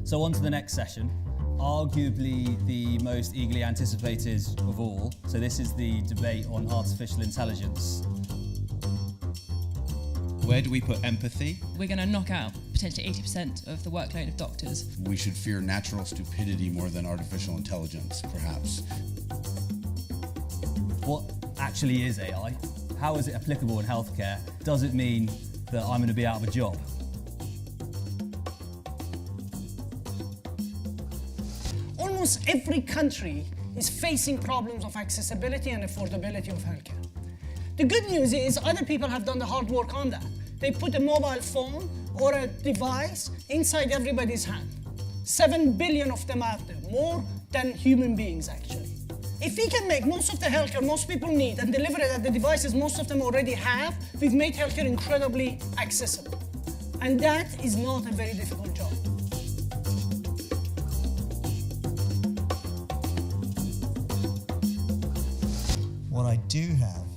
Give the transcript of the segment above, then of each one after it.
So on to the next session, arguably the most eagerly anticipated of all. So this is the debate on artificial intelligence. Where do we put empathy? We're going to knock out potentially 80% of the workload of doctors. We should fear natural stupidity more than artificial intelligence, perhaps. What actually is AI? How is it applicable in healthcare? Does it mean that I'm going to be out of a job? Almost every country is facing problems of accessibility and affordability of healthcare. The good news is other people have done the hard work on that. They put a mobile phone or a device inside everybody's hand. 7 billion of them out there, more than human beings actually. If we can make most of the healthcare most people need and deliver it at the devices most of them already have, we've made healthcare incredibly accessible. And that is not a very difficult job. What I do have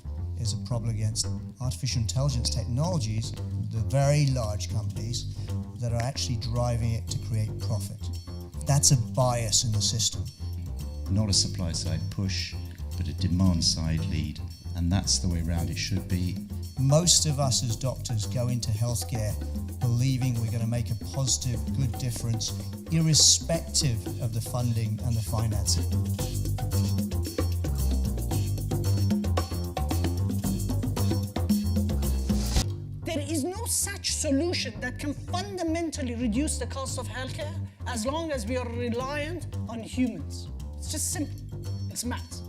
is a problem against artificial intelligence technologies, the very large companies that are actually driving it to create profit. That's a bias in the system. Not a supply-side push, but a demand-side lead, and that's the way round it should be. Most of us as doctors go into healthcare believing we're going to make a positive, good difference, irrespective of the funding and the financing. There is no such solution that can fundamentally reduce the cost of healthcare as long as we are reliant on humans. It's just simple. It's maths.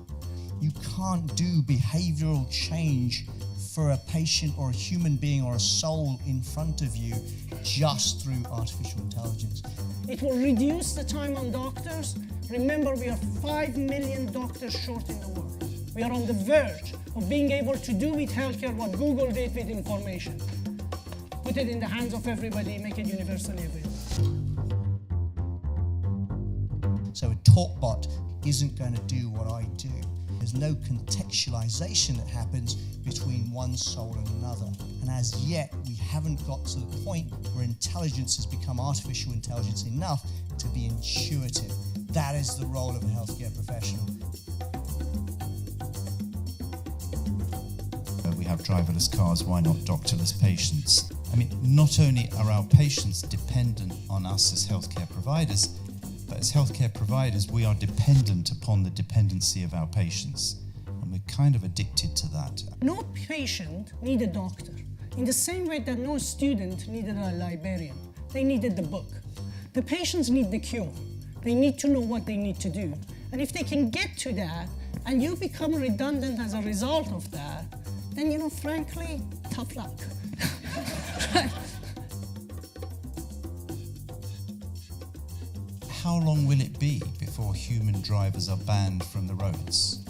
You can't do behavioral change for a patient or a human being or a soul in front of you just through artificial intelligence. It will reduce the time on doctors. Remember, we are 5 million doctors short in the world. We are on the verge of being able to do with healthcare what Google did with information. Put it in the hands of everybody, make it universally available. So a talkbot isn't going to do what I do. There's no contextualization that happens between one soul and another. And as yet, we haven't got to the point where intelligence has become artificial intelligence enough to be intuitive. That is the role of a healthcare professional. We have driverless cars, why not doctorless patients? I mean, not only are our patients dependent on us as healthcare providers, but as healthcare providers, we are dependent upon the dependency of our patients. And we're kind of addicted to that. No patient needed a doctor, in the same way that no student needed a librarian. They needed the book. The patients need the cure. They need to know what they need to do. And if they can get to that, and you become redundant as a result of that, then, you know, frankly, tough luck. How long will it be before human drivers are banned from the roads?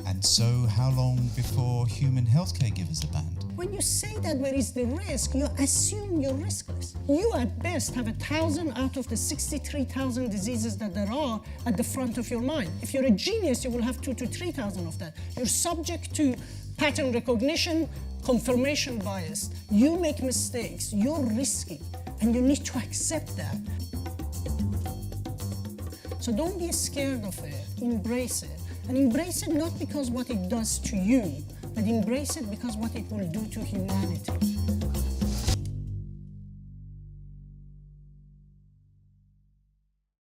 And so how long before human healthcare givers are banned? When you say that where is the risk, you assume you're riskless. You at best have 1,000 out of the 63,000 diseases that there are at the front of your mind. If you're a genius, you will have 2,000 to 3,000 of that. You're subject to pattern recognition, confirmation bias. You make mistakes, you're risky, and you need to accept that. So don't be scared of it, embrace it. And embrace it not because what it does to you, but embrace it because what it will do to humanity.